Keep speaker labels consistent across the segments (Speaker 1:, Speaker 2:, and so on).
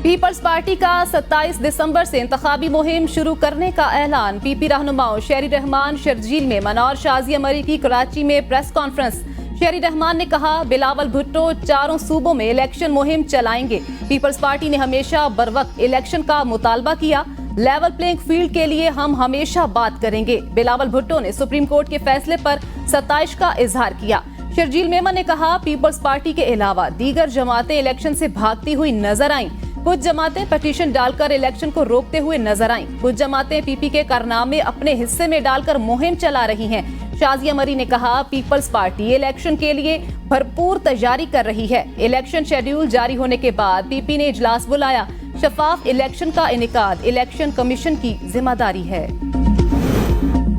Speaker 1: Peoples party का 27 दिसंबर से इंतखाबी मुहिम शुरू करने का ऐलान। पीपी रहनुमाओं शेरी रहमान शर्जील में मनौर शाजिया मरी की कराची में प्रेस कॉन्फ्रेंस। शेरी रहमान ने कहा, बिलावल भुट्टो चारों सूबों में इलेक्शन मुहिम चलाएंगे। पीपल्स पार्टी ने हमेशा बरवक्त इलेक्शन का मुतालबा किया। लेवल प्लेइंग फील्ड के लिए हम हमेशा बात करेंगे। बिलावल भुट्टो ने सुप्रीम कोर्ट के फैसले पर सताइश का इजहार किया। शर्जील मेमन ने कहा, पीपल्स पार्टी के अलावा दीगर जमातें इलेक्शन से भागती हुई नजर आईं। कुछ जमातें पटिशन डालकर इलेक्शन को रोकते हुए नजर आईं। कुछ जमातें पीपी के कारनामे अपने हिस्से में डालकर मुहिम चला रही हैं। शाजिया मरी ने कहा, पीपल्स पार्टी इलेक्शन के लिए भरपूर तैयारी कर रही है। इलेक्शन शेड्यूल जारी होने के बाद पीपी ने इजलास बुलाया। शफाफ इलेक्शन का इनेकाद इलेक्शन कमीशन की जिम्मेदारी है।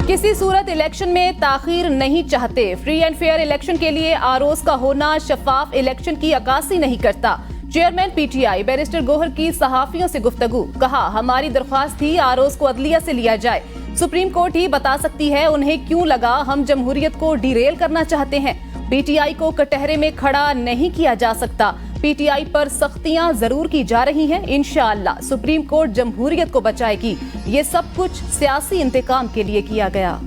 Speaker 1: किसी सूरत इलेक्शन में ताखीर नहीं चाहते। फ्री एंड फेयर इलेक्शन के लिए आरओज का होना शफाफ इलेक्शन की अक्कासी नहीं करता। चेयरमैन पीटीआई बैरिस्टर गोहर की सहाफियों से गुफ्तगू। कहा, हमारी दरख्वास्त थी आरओज को अदलिया से लिया जाए। सुप्रीम कोर्ट ही बता सकती है उन्हें क्यों लगा हम जमहूरियत को डिरेल करना चाहते हैं। पीटीआई को कटहरे में खड़ा नहीं किया जा सकता। पीटीआई पर सख्तियां जरूर की जा रही हैं। इंशाअल्लाह सुप्रीम कोर्ट जमहूरियत को बचाएगी। ये सब कुछ सियासी इंतकाम के लिए किया गया।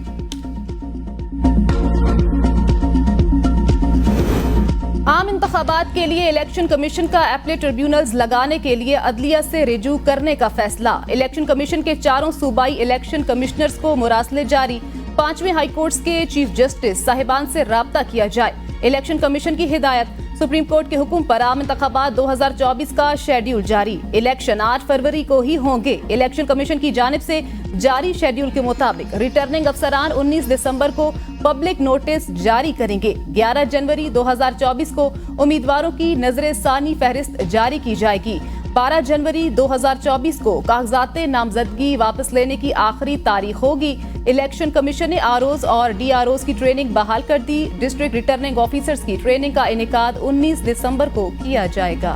Speaker 1: आम इंतखाबात के लिए इलेक्शन कमीशन का एपलेट ट्रिब्यूनल्स लगाने के लिए अदलिया से रिजू करने का फैसला। इलेक्शन कमीशन के चारों सूबाई इलेक्शन कमिश्नर्स को मुरासले जारी। 5वें हाई कोर्ट के चीफ जस्टिस साहिबान से राब्ता किया जाए। इलेक्शन कमीशन की हिदायत। सुप्रीम कोर्ट के हुक्म पर आम इंतखाबात 2024 का शेड्यूल जारी। इलेक्शन 8 फरवरी को ही होंगे। इलेक्शन कमीशन की जानिब से जारी शेड्यूल के मुताबिक रिटर्निंग अफसरान 19 दिसंबर को पब्लिक नोटिस जारी करेंगे। 11 जनवरी 2024 को उम्मीदवारों की नजर सानी फहरिस्त जारी की जाएगी। 12 जनवरी 2024 को कागजात नामजदगी वापस लेने की आखिरी तारीख होगी। इलेक्शन कमीशन ने आरओज और डीआरओज की ट्रेनिंग बहाल कर दी। डिस्ट्रिक्ट रिटर्निंग ऑफिसर्स की ट्रेनिंग का इनेकाद 19 दिसंबर को किया जाएगा।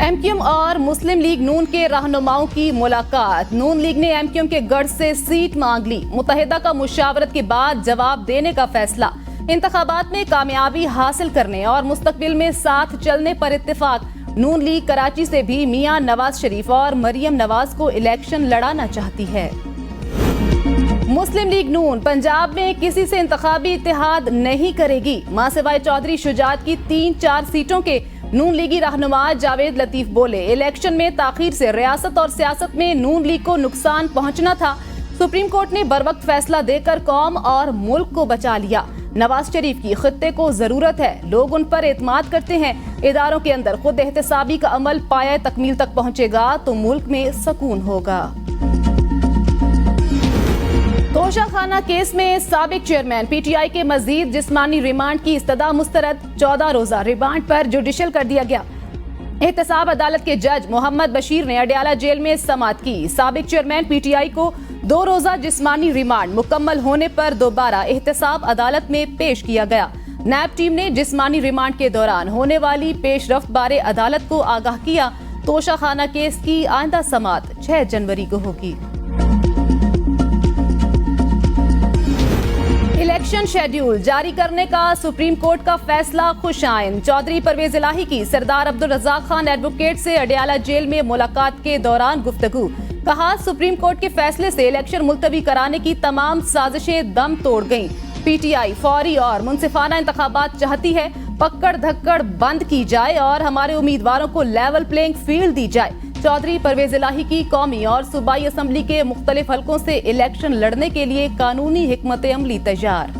Speaker 1: एमक्यूएम और मुस्लिम लीग नून के रहनुमाओं की मुलाकात। नून लीग ने एमक्यूएम के गढ़ से सीट मांग ली। मुत्तहिदा का मुशावरत के बाद जवाब देने का फैसला। इंतखाबात में कामयाबी हासिल करने और मुस्तकबिल में साथ चलने पर इत्तेफाक। नून लीग कराची से भी मियां नवाज शरीफ और मरियम नवाज को इलेक्शन लड़ाना चाहती है। मुस्लिम लीग नून पंजाब में किसी से इंतखाबी इत्तेहाद नहीं करेगी। मां सिवाय चौधरी शुजात की 3-4 सीटों के नून लीगी रहनुमा जावेद लतीफ बोले, इलेक्शन में ताखीर से रियासत और सियासत में नून लीग को नुकसान पहुंचना था। सुप्रीम कोर्ट ने बरवक्त फैसला देकर कौम और मुल्क को बचा लिया। नवाज शरीफ की खित्ते को जरूरत है। लोग उन पर एतमाद करते हैं। इदारों के अंदर खुद एहतसाबी का अमल पाया तकमील तक पहुंचेगा तो मुल्क में सुकून होगा। तोशाखाना केस में साबिक चेयरमैन पीटीआई के मजीद जिस्मानी रिमांड की इस्तदा मुस्तरद। 14 रोजा रिमांड पर जुडिशल कर दिया गया। एहतसाब अदालत के जज मोहम्मद बशीर ने अडयाला जेल में समाअत की। साबिक चेयरमैन पीटीआई को 2 रोजा जिस्मानी रिमांड मुकम्मल होने पर दोबारा एहतसाब अदालत में पेश किया गया। नैब टीम ने जिस्मानी रिमांड के दौरान होने वाली पेशरफ्त बारे अदालत को आगाह किया। तोशाखाना केस की आइंदा समाअत 6 जनवरी को होगी। इलेक्शन शेड्यूल जारी करने का सुप्रीम कोर्ट का फैसला खुशाइन। चौधरी परवेज इलाही की सरदार अब्दुल रज़ाक खान एडवोकेट से अडयाला जेल में मुलाकात के दौरान गुफ्तगू। कहा, सुप्रीम कोर्ट के फैसले से इलेक्शन मुलतवी कराने की तमाम साजिशें दम तोड़ गईं। पीटीआई फौरी और मुनसिफाना इंतखाबात चाहती है। पकड़ धक्कड़ बंद की जाए और हमारे उम्मीदवारों को लेवल प्लेइंग फील्ड दी जाए। चौधरी परवेज इलाही की कौमी और सूबाई असम्बली के मुख्तलिफ हलकों से इलेक्शन लड़ने के लिए कानूनी हिकमत अमली तैयार।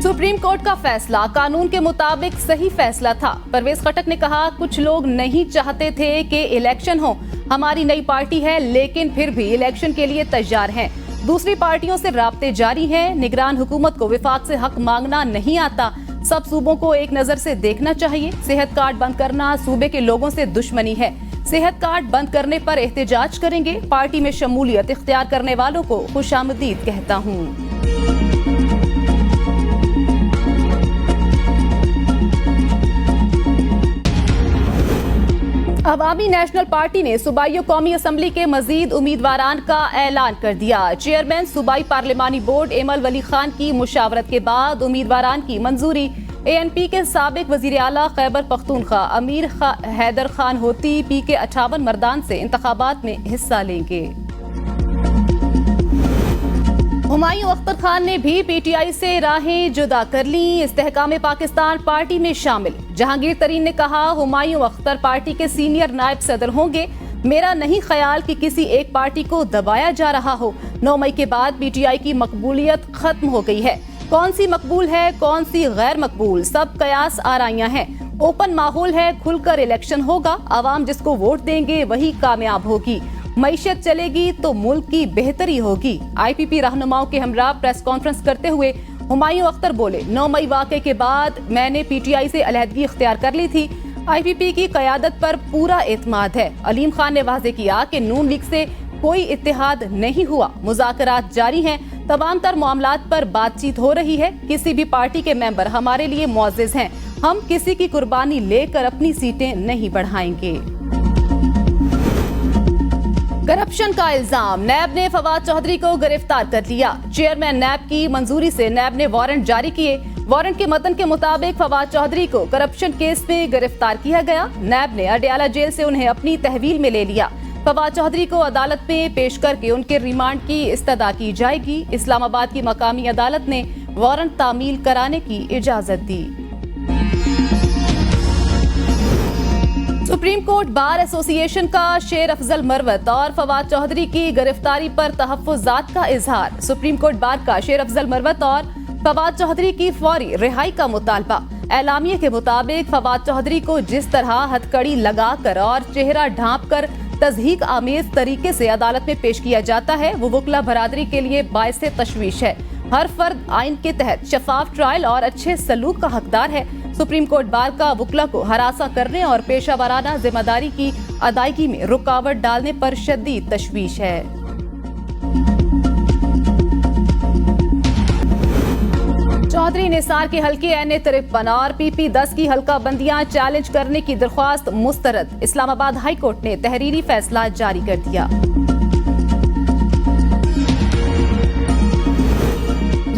Speaker 1: सुप्रीम कोर्ट का फैसला कानून के मुताबिक सही फैसला था। परवेज खटक ने कहा, कुछ लोग नहीं चाहते थे कि इलेक्शन हो। हमारी नई पार्टी है लेकिन फिर भी इलेक्शन के लिए तैयार हैं। दूसरी पार्टियों से राब्ते जारी हैं। निगरान हुकूमत को विफाक से हक मांगना नहीं आता। सब सूबों को एक नजर से देखना चाहिए। सेहत कार्ड बंद करना सूबे के लोगों से दुश्मनी है। सेहत कार्ड बंद करने पर एहतजाज करेंगे। पार्टी में शमूलियत इख्तियार करने वालों को खुशामदीद कहता हूँ। अवामी नेशनल पार्टी ने सूबाई कौमी असम्बली के मजीद उम्मीदवारान का ऐलान कर दिया। चेयरमैन सूबाई पार्लिमानी बोर्ड एमल वली खान की मुशावरत के बाद उम्मीदवारान की मंजूरी। ANP के साबिक वजीर आला खैबर पख्तूनख्वा अमीर हैदर खान होती PK 58 मर्दान से इंतखाबात में हिस्सा लेंगे। हुमायूं अख्तर खान ने भी PTI से राहें जुदा कर ली। इस्तेहकाम पाकिस्तान पार्टी में शामिल जहांगीर तरीन ने कहा, हुमायूं अख्तर पार्टी के सीनियर नायब सदर होंगे। मेरा नहीं ख्याल कि किसी एक पार्टी को दबाया जा रहा हो। 9 मई के बाद PTI की मकबूलियत खत्म हो गई है। कौन सी मकबूल है, कौन सी गैर मकबूल, सब कयास आराइयां हैं। ओपन माहौल है, खुलकर इलेक्शन होगा। आवाम जिसको वोट देंगे वही कामयाब होगी। मईशत चलेगी तो मुल्क की बेहतरी होगी। IPP रहनुमाओं के हमरा प्रेस कॉन्फ्रेंस करते हुए हुमायूं अख्तर बोले, 9 मई वाक़े के बाद मैंने PTI से अलहदगी इख्तियार कर ली थी। IPP की क़यादत पर पूरा एतमाद है। अलीम खान ने वाज़े किया कि नून लीग से कोई इत्तेहाद नहीं हुआ, मुज़ाकरात जारी हैं, तमाम तर मामलात पर बातचीत हो रही है। किसी भी पार्टी के मेंबर हमारे लिए मुअज़्ज़िज़ हैं। हम किसी की कुर्बानी लेकर अपनी सीटें नहीं बढ़ाएंगे। करप्शन का इल्जाम, नैब ने फवाद चौधरी को गिरफ्तार कर लिया। चेयरमैन नैब की मंजूरी से नैब ने वारंट जारी किए। वारंट के मतन के मुताबिक फवाद चौधरी को करप्शन केस में गिरफ्तार किया गया। नैब ने अडयाला जेल से उन्हें अपनी तहवील में ले लिया। फवाद चौधरी को अदालत में पेश करके उनके रिमांड की इस्तदा की जाएगी। इस्लामाबाद की मकामी अदालत ने वारंट तामील कराने की इजाजत दी। सुप्रीम कोर्ट बार एसोसिएशन का शेर अफजल मरवत और फवाद चौधरी की गिरफ्तारी पर तहफ्फुज़ात का इजहार। सुप्रीम कोर्ट बार का शेर अफजल मरवत और फवाद चौधरी की फौरी रिहाई का मुतालबा। एलामिये के मुताबिक फवाद चौधरी को जिस तरह हथकड़ी लगाकर और चेहरा ढांप कर तज़हीक आमेज तरीके से अदालत में पेश किया जाता है, वो वकला बरादरी के लिए बाइस तशवीश है। हर फर्द आइन के तहत शफाफ ट्रायल और अच्छे सलूक का हकदार है। सुप्रीम कोर्ट बार का वकला को हरासा करने और पेशा वाराना जिम्मेदारी की अदायगी में रुकावट डालने पर शदीद तशवीश है। चौधरी निसार के हल्के NA-53 और PP-10 की हल्का बंदियां चैलेंज करने की दरख्वास्त मुस्तरद। इस्लामाबाद हाई कोर्ट ने तहरीरी फैसला जारी कर दिया।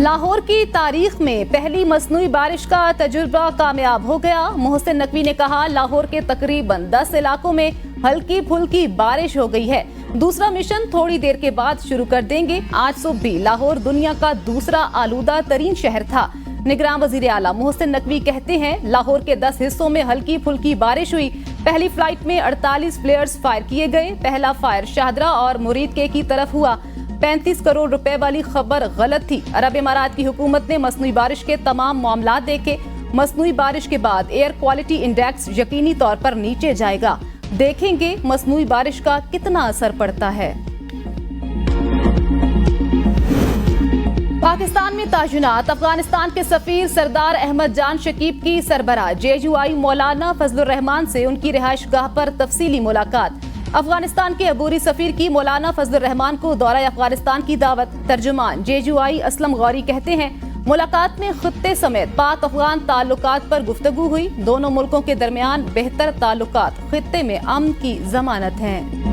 Speaker 1: लाहौर की तारीख में पहली मसनूई बारिश का तजुर्बा कामयाब हो गया। मोहसिन नकवी ने कहा, लाहौर के तकरीबन 10 इलाकों में हल्की फुल्की बारिश हो गई है। दूसरा मिशन थोड़ी देर के बाद शुरू कर देंगे। आज सुबह भी लाहौर दुनिया का दूसरा आलूदा तरीन शहर था। निगरान वजीर आला मोहसिन नकवी कहते हैं, लाहौर के 10 हिस्सों में हल्की फुल्की बारिश हुई। पहली फ्लाइट में 48 प्लेयर्स फायर किए गए। पहला फायर शाहदरा और मुरीद के की तरफ हुआ। 35 करोड़ रुपए वाली खबर गलत थी। अरब इमारात की हुकूमत ने मसनूई बारिश के तमाम मामलात देखे। मसनूई बारिश के बाद एयर क्वालिटी इंडेक्स यकीनी तौर पर नीचे जाएगा। देखेंगे मसनूई बारिश का कितना असर पड़ता है। पाकिस्तान में तायुनात, अफगानिस्तान के सफीर सरदार अहमद जान शकीब की सरबराह JUI मौलाना फजलुर रहमान से उनकी रिहाइशगाह पर तफसीली मुलाकात। अफगानिस्तान के अबूरी सफीर की मौलाना फजलुर रहमान को दौरा अफगानिस्तान की दावत। तर्जुमान JUI असलम गौरी कहते हैं, मुलाकात में खित्ते समेत पाक अफगान ताल्लुकात पर गुफ्तगू हुई। दोनों मुल्कों के दरमियान बेहतर ताल्लुकात खित्ते में अमन की जमानत हैं।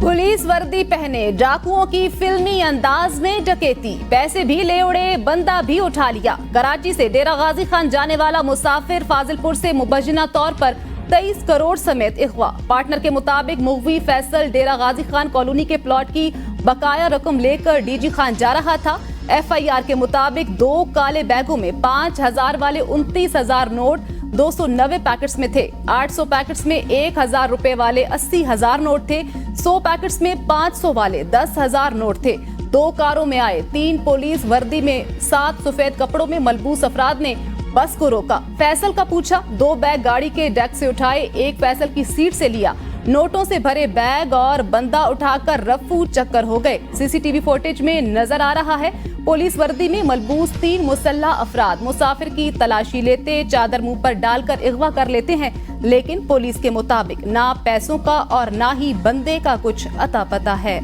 Speaker 1: पुलिस वर्दी पहने डाकुओं की फिल्मी अंदाज में डकैती, पैसे भी ले उड़े, बंदा भी उठा लिया। कराची से डेरा गाजी खान जाने वाला मुसाफिर फाजिलपुर से मुबज्जना तौर पर 23 करोड़ समेत इख्वा। पार्टनर के मुताबिक मुगवी फैसल डेरा गाजी खान कॉलोनी के प्लॉट की बकाया रकम लेकर DG खान जा रहा था। FIR के मुताबिक 2 काले बैगों में 5000 वाले 29,000 नोट 290 पैकेट्स में थे। 800 पैकेट्स में 1000 रुपए वाले 80,000 नोट थे। 100 पैकेट्स में 500 वाले 10,000 नोट थे। 2 कारों में आए 3 पुलिस वर्दी में 7 सफेद कपड़ों में मलबूस अफराद ने बस को रोका। फैसल का पूछा, 2 बैग गाड़ी के डेक से उठाए, एक फैसल की सीट से लिया। नोटों से भरे बैग और बंदा उठाकर रफू चक्कर हो गए। CCTV फुटेज में नजर आ रहा है, पुलिस वर्दी में मलबूस 3 मुसल्ला अफराद मुसाफिर की तलाशी लेते, चादर मुंह पर डालकर अगवा कर लेते हैं। लेकिन पुलिस के मुताबिक ना पैसों का और ना ही बंदे का कुछ अता पता है।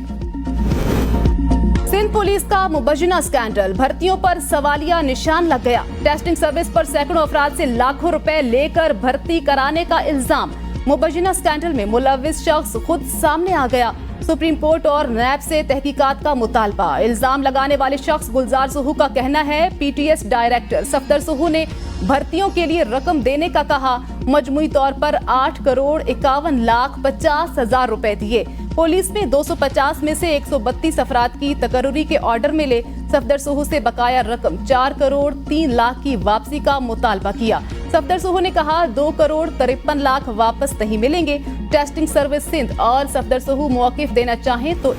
Speaker 1: सिंध पुलिस का मुबज्जिना स्कैंडल, भर्तियों पर सवालिया निशान लग गया। टेस्टिंग सर्विस पर सैकड़ों अफराद से लाखों रुपए लेकर भर्ती कराने का इल्जाम। मुबज्जिना स्कैंडल में मुलव्विस शख्स खुद सामने आ गया। सुप्रीम कोर्ट और नैब से तहकीकात का मुतालबा। इल्जाम लगाने वाले शख्स गुलजार सुहू का कहना है, पीटीएस डायरेक्टर सफदर सुहू ने भर्तियों के लिए रकम देने का कहा। मजमूई तौर पर 8,51,50,000 रुपए दिए। पुलिस में 250 में से 132 अफराद की तकर्रुरी के ऑर्डर मिले। सफदर सुहू से बकाया रकम 4,03,00,000 की वापसी का मुतालबा किया। सफदर सुहू ने कहा 2,53,00,000 वापस नहीं मिलेंगे। टेस्टिंग सर्विस सिंध और सफदर सुहू मौकिफ देना चाहें तो।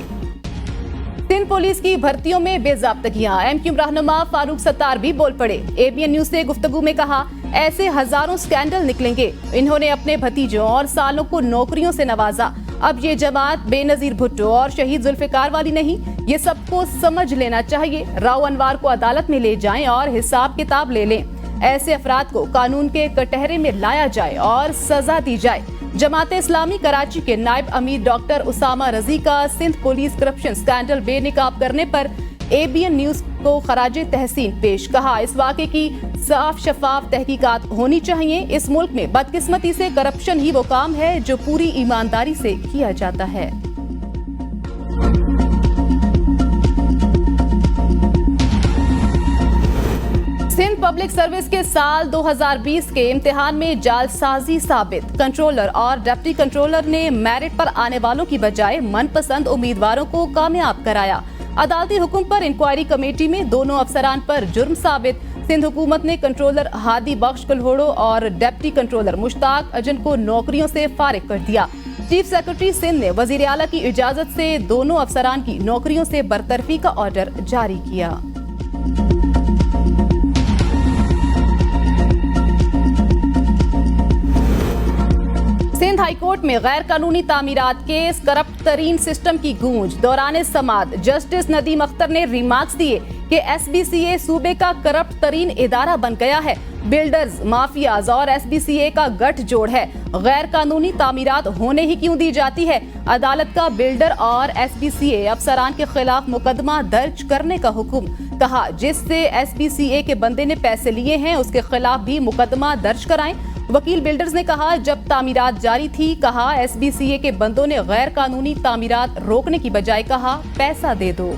Speaker 1: सिंध पुलिस की भर्तियों में बेजाब्तगियां, एमक्यू रहनुमा फारूक सत्तार भी बोल पड़े। एबीएन न्यूज से गुफ्तगू में कहा, ऐसे हजारों स्कैंडल निकलेंगे। इन्होंने अपने भतीजों और सालों को नौकरियों से नवाजा। अब ये जमात बेनजीर भुट्टो और शहीद जुल्फिकार वाली नहीं, ये सबको समझ लेना चाहिए। राव अनवार को अदालत में ले जाएं और हिसाब किताब ले लें। ऐसे अफराद को कानून के कटहरे में लाया जाए और सजा दी जाए। जमाते इस्लामी कराची के नायब अमीर डॉक्टर उसामा रजी का सिंध पुलिस करप्शन स्कैंडल बेनकाब करने पर एबीएन न्यूज को खराजे तहसीन पेश। कहा, इस वाक़े की साफ शफाफ तहकीकात होनी चाहिए। इस मुल्क में बदकिस्मती से करप्शन ही वो काम है जो पूरी ईमानदारी से किया जाता है। सिंध पब्लिक सर्विस के साल 2020 के इम्तिहान में जालसाजी साबित। कंट्रोलर और डिप्टी कंट्रोलर ने मेरिट पर आने वालों की बजाय मनपसंद उम्मीदवारों को कामयाब कराया। अदालती हुक्म पर इंक्वायरी कमेटी में दोनों अफसरान पर जुर्म साबित। सिंध हुकूमत ने कंट्रोलर हादी बख्श कुल्होड़ो और डिप्टी कंट्रोलर मुश्ताक अजन को नौकरियों से फारिग कर दिया। चीफ सेक्रेटरी सिंध ने वजीर आला की इजाजत से दोनों अफसरान की नौकरियों से बरतरफी का ऑर्डर जारी किया। सिंध हाईकोर्ट में गैर कानूनी तामीरात केस, करप्ट तरीन सिस्टम की गूंज। दौरान समाअत जस्टिस नदीम अख्तर ने रिमार्क्स दिए कि एसबीसीए सूबे का करप्ट तरीन इदारा बन गया है। बिल्डर्स, माफियाज और एसबीसीए का गठजोड़ है। गैर कानूनी तामीरात होने ही क्यों दी जाती है? अदालत का बिल्डर और एसबीसीए अफसरान के खिलाफ मुकदमा दर्ज करने का हुक्म। कहा, जिससे एसबीसीए के बंदे ने पैसे लिए हैं उसके खिलाफ भी मुकदमा दर्ज कराएं। वकील बिल्डर्स ने कहा, जब तामीरात जारी थी, कहा एसबीसीए के बंदों ने गैर कानूनी तामीरात रोकने की बजाय कहा पैसा दे दो।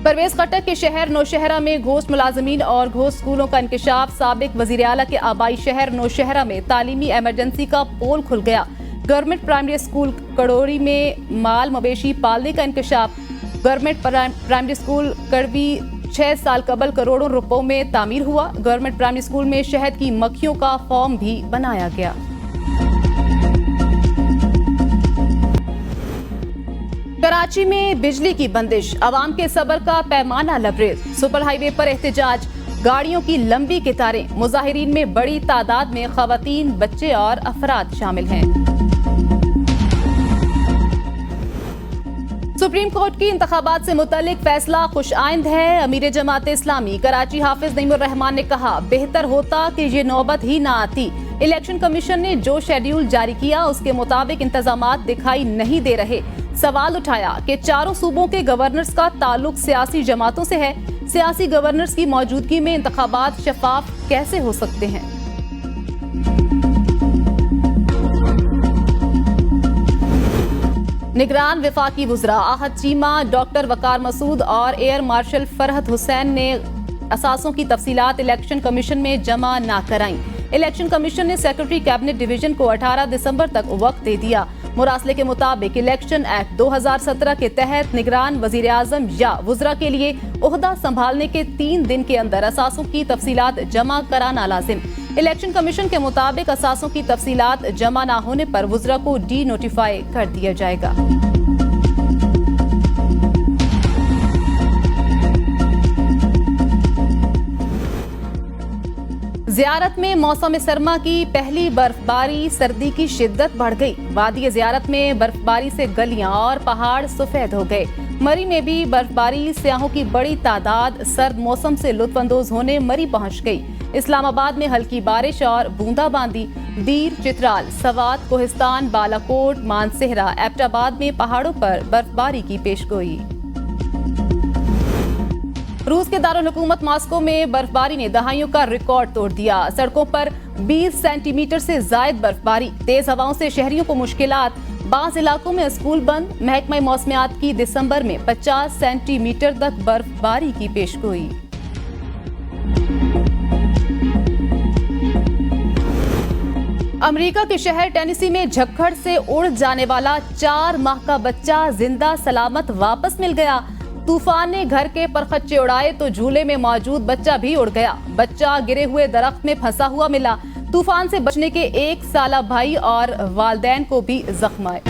Speaker 1: परवेज खट्टक के शहर नौशहरा में घोस्ट मुलाजमीन और घोस्ट स्कूलों का इंकशाफ। साबिक वजीर आला के आबाई शहर नौशहरा में तालीमी इमरजेंसी का पोल खुल गया। गवर्नमेंट प्राइमरी स्कूल कड़ोरी में माल मवेशी पालने का इंकशाफ। गवर्नमेंट प्राइमरी स्कूल कड़वी 6 साल कबल करोड़ों रुपयों में तामीर हुआ। गवर्नमेंट प्राइमरी स्कूल में शहद की मक्खियों का फॉर्म भी बनाया गया। कराची में बिजली की बंदिश, अवाम के सब्र का पैमाना लबरेज। सुपर हाईवे पर एहतजाज, गाड़ियों की लंबी कतारें। मुजाहिरीन में बड़ी तादाद में खवातीन, बच्चे और अफराद शामिल हैं। सुप्रीम कोर्ट की इंतखाबात से मुतल्लिक फैसला खुशआइंद है। अमीर जमात इस्लामी कराची हाफिज नईमुर रहमान ने कहा, बेहतर होता कि ये नौबत ही ना आती। इलेक्शन कमीशन ने जो शेड्यूल जारी किया उसके मुताबिक इंतजामात दिखाई नहीं दे रहे। सवाल उठाया कि चारों सूबों के गवर्नर्स का ताल्लुक सियासी जमातों से है। सियासी गवर्नर्स की मौजूदगी में इंतखाबात शफाफ कैसे हो सकते हैं? निगरान वफाकी वुज़रा आहद चीमा, डॉक्टर वकार मसूद और एयर मार्शल फरहत हुसैन ने असासों की तफसीलात इलेक्शन कमीशन में जमा ना कराई। इलेक्शन कमीशन ने सेक्रेटरी कैबिनेट डिवीजन को 18 दिसंबर तक वक्त दे दिया। मुरासले के मुताबिक इलेक्शन एक्ट 2017 के तहत निगरान वजीर आजम या वुज़रा के लिए ओहदा संभालने के 3 दिन के अंदर असासों की तफसीलात जमा कराना लाजिम। इलेक्शन कमीशन के मुताबिक असासों की तफसीलात जमा न होने पर वुज़रा को डी नोटिफाई कर दिया जाएगा। ज़ियारत में मौसम सरमा की पहली बर्फबारी, सर्दी की शिद्दत बढ़ गई। वादी ज़ियारत में बर्फबारी से गलियां और पहाड़ सफेद हो गए। मरी में भी बर्फबारी, सियाहों की बड़ी तादाद सर्द मौसम से लुत्फानंदोज होने मरी पहुंच गई। इस्लामाबाद में हल्की बारिश और बूंदाबांदी। दीर, चित्राल, सवात, कोहिस्तान, बालाकोट, मानसेहरा, एबटाबाद में पहाड़ों पर बर्फबारी की पेशगोई। रूस के दारुल हुकूमत मॉस्को में बर्फबारी ने दहाइयों का रिकॉर्ड तोड़ दिया। सड़कों पर 20 सेंटीमीटर से जायद बर्फबारी। तेज हवाओं से शहरियों को मुश्किलात। बाज़ इलाकों में स्कूल बंद। महकमा मौसमियात की दिसंबर में 50 सेंटीमीटर तक बर्फबारी की पेशगोई। अमेरिका के शहर टेनेसी में झक्खड़ से उड़ जाने वाला 4 माह का बच्चा जिंदा सलामत वापस मिल गया। तूफान ने घर के परखच्चे उड़ाए तो झूले में मौजूद बच्चा भी उड़ गया। बच्चा गिरे हुए दरख्त में फंसा हुआ मिला। तूफान से बचने के 1 साला भाई और वालिदैन को भी जख्म आए।